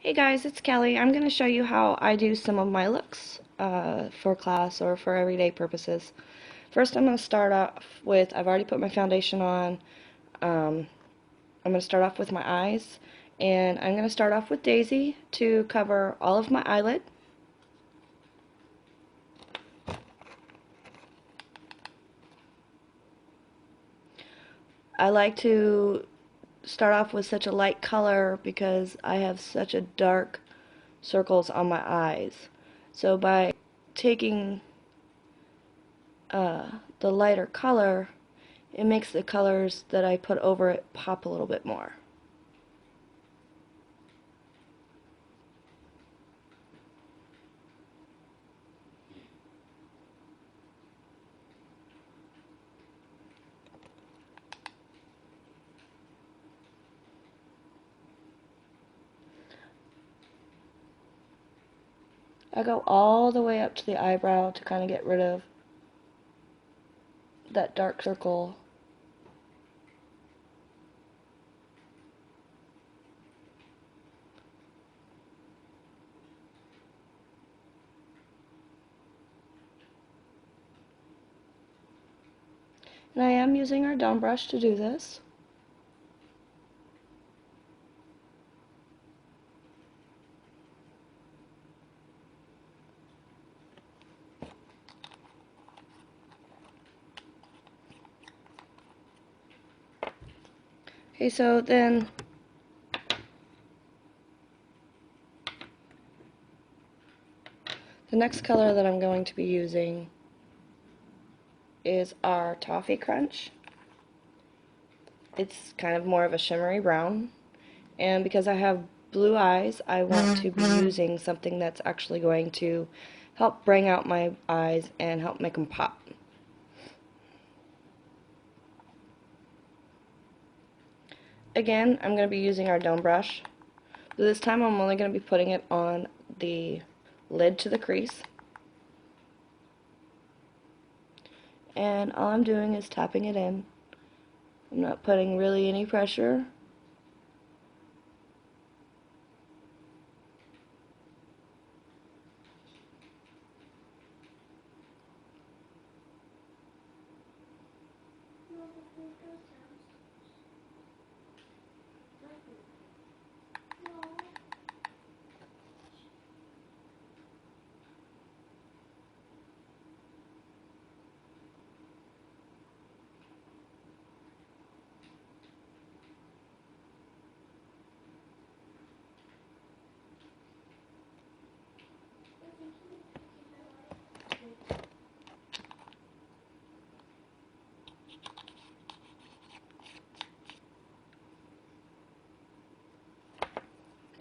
Hey guys, it's Kelly. I'm going to show you how I do some of my looks for class or for everyday purposes. First, I'm going to start off with, I've already put my foundation on. I'm going to start off with my eyes, and I'm going to start off with Daisy to cover all of my eyelid. I like to start off with such a light color because I have such a dark circles on my eyes. So by taking the lighter color, it makes the colors that I put over it pop a little bit more. I go all the way up to the eyebrow to kind of get rid of that dark circle. And I am using our down brush to do this. Okay, so then the next color that I'm going to be using is our Toffee Crunch. It's kind of more of a shimmery brown, and because I have blue eyes, I want to be using something that's actually going to help bring out my eyes and help make them pop. Again, I'm going to be using our dome brush. But this time I'm only going to be putting it on the lid to the crease. And all I'm doing is tapping it in. I'm not putting really any pressure.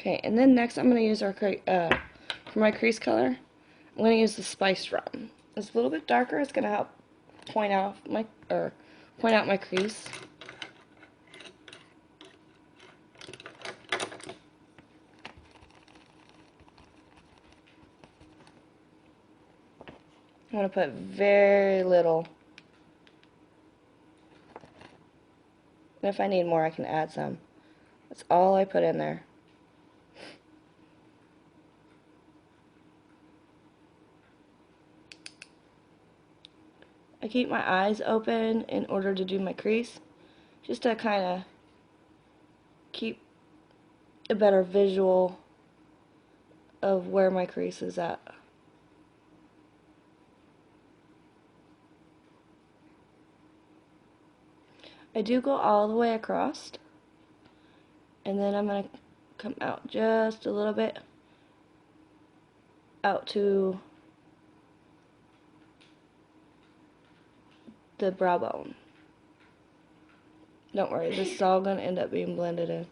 Okay, and then next I'm going to use our for my crease color, I'm going to use the Spiced Rum. It's a little bit darker. It's going to help point out my crease. I'm going to put very little. And if I need more, I can add some. That's all I put in there. I keep my eyes open in order to do my crease, just to kind of keep a better visual of where my crease is at. I do go all the way across, and then I'm going to come out just a little bit out to the brow bone. Don't worry, this is all going to end up being blended in.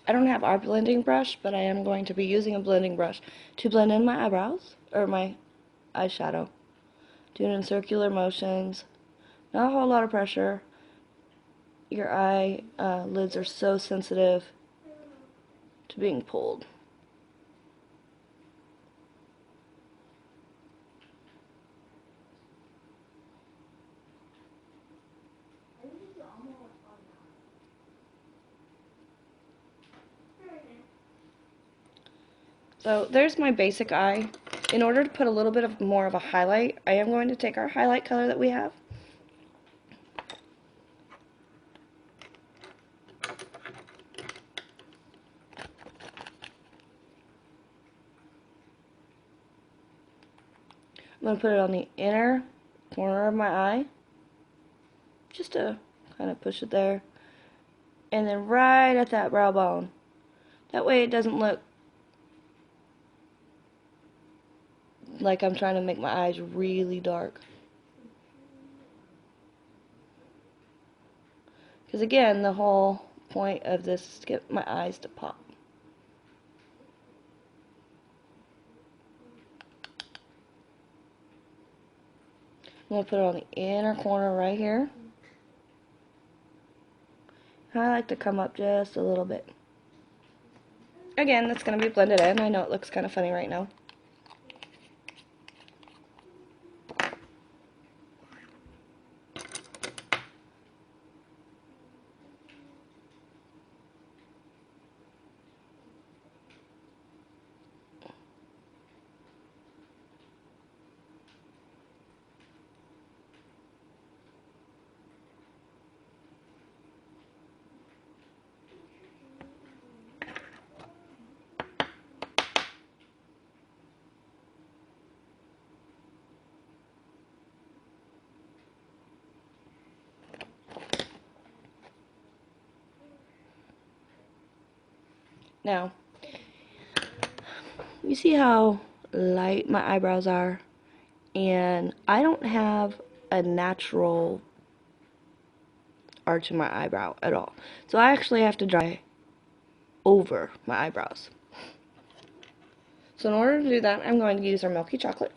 I don't have our blending brush, but I am going to be using a blending brush to blend in my eyebrows, or my eyeshadow. Doing it in circular motions. Not a whole lot of pressure. Your eye lids are so sensitive to being pulled. So there's my basic eye. In order to put a little bit of more of a highlight, I am going to take our highlight color that we have. I'm going to put it on the inner corner of my eye, just to kind of push it there, and then right at that brow bone. That way it doesn't look like I'm trying to make my eyes really dark. Because again, the whole point of this is to get my eyes to pop. I'm going to put it on the inner corner right here. I like to come up just a little bit. Again, that's going to be blended in. I know it looks kind of funny right now. Now, you see how light my eyebrows are? And I don't have a natural arch in my eyebrow at all. So I actually have to dry over my eyebrows. So in order to do that, I'm going to use our milky chocolate.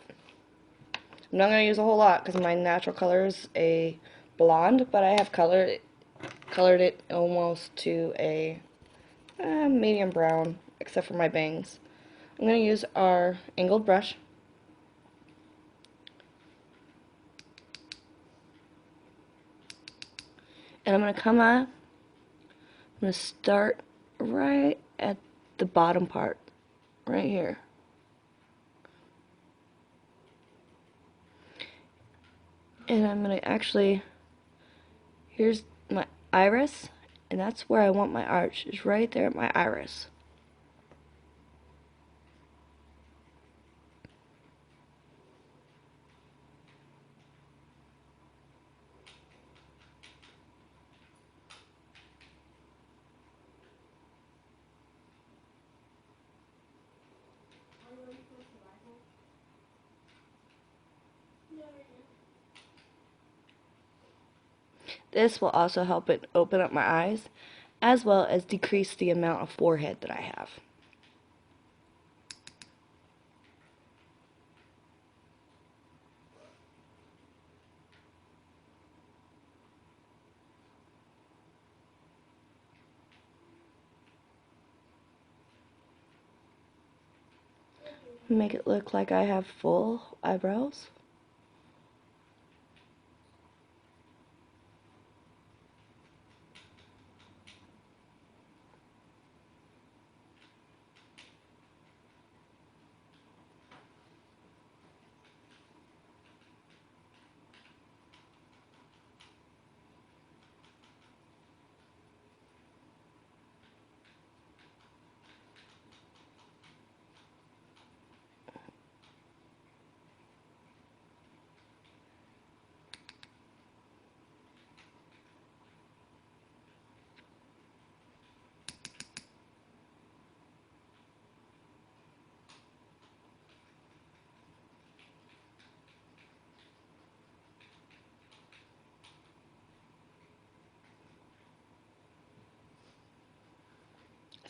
I'm not going to use a whole lot because my natural color is a blonde, but I have colored it almost to a medium brown, except for my bangs. I'm going to use our angled brush. And I'm going to come up, I'm going to start right at the bottom part, right here. And I'm going to actually, here's my iris, and that's where I want my arch, is right there at my iris. This will also help it open up my eyes, as well as decrease the amount of forehead that I have. Make it look like I have full eyebrows.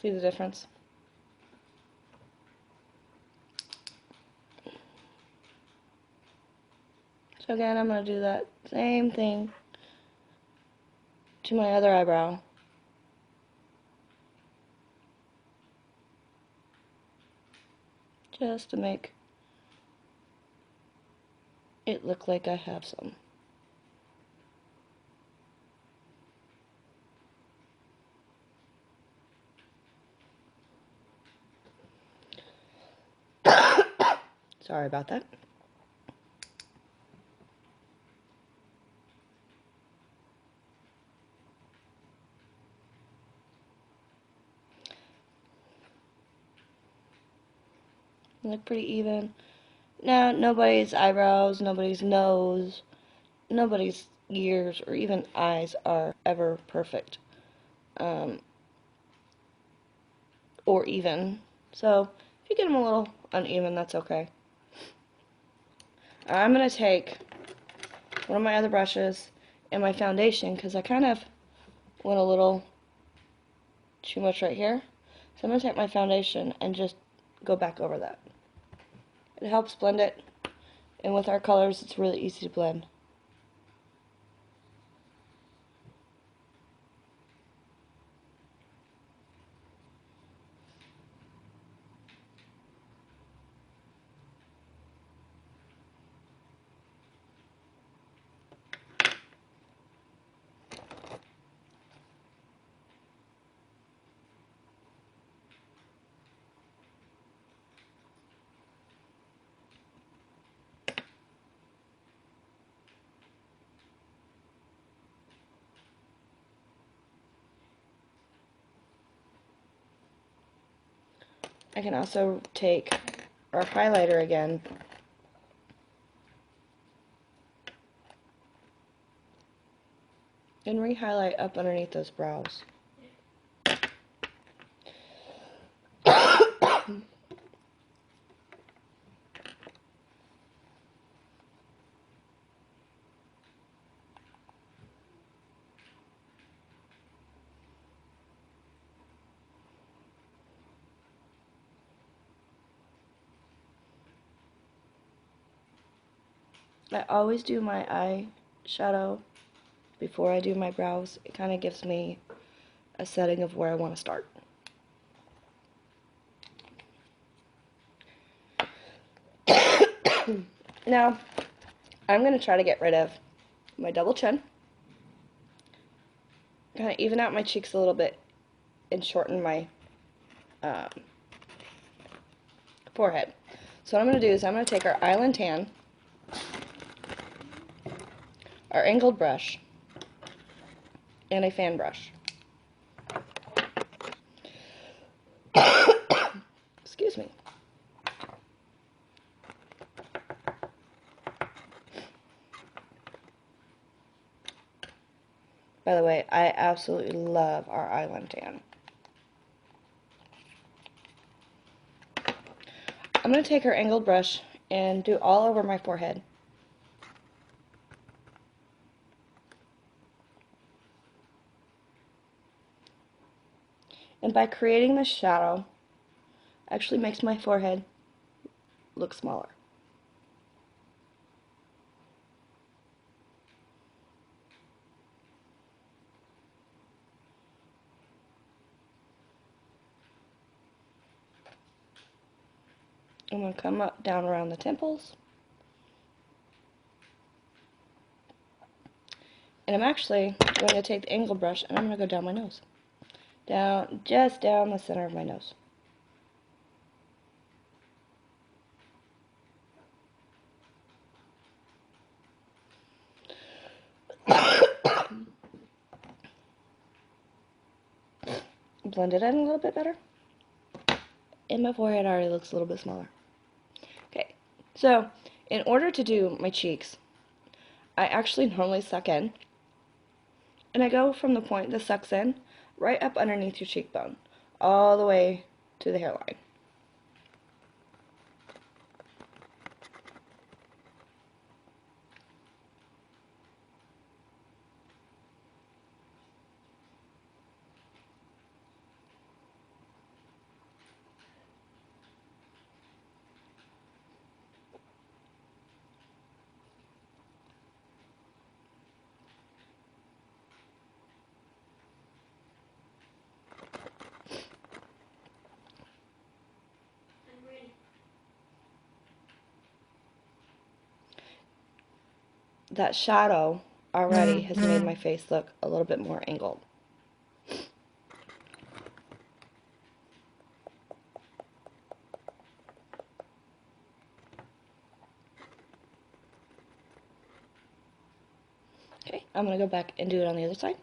See the difference? So again, I'm going to do that same thing to my other eyebrow. Just to make it look like I have some. Sorry about that. Look pretty even. Now, nobody's eyebrows, nobody's nose, nobody's ears, or even eyes are ever perfect. Or even. So, if you get them a little uneven, that's okay. I'm going to take one of my other brushes and my foundation, because I kind of went a little too much right here. So I'm going to take my foundation and just go back over that. It helps blend it, and with our colors, it's really easy to blend. I can also take our highlighter again and re-highlight up underneath those brows. I always do my eyeshadow before I do my brows. It kind of gives me a setting of where I want to start. Now, I'm going to try to get rid of my double chin, kind of even out my cheeks a little bit, and shorten my forehead. So what I'm going to do is I'm going to take our Island Tan, our angled brush, and a fan brush. Excuse me. By the way, I absolutely love our Island Tan. I'm going to take our angled brush and do all over my forehead. And by creating this shadow, actually makes my forehead look smaller. I'm going to come up down around the temples. And I'm actually going to take the angled brush and I'm going to go down my nose. Down, just down the center of my nose. Blend it in a little bit better. And my forehead already looks a little bit smaller. Okay, so in order to do my cheeks, I actually normally suck in. And I go from the point that sucks in right up underneath your cheekbone, all the way to the hairline. that shadow already has made my face look a little bit more angled. Okay, I'm going to go back and do it on the other side.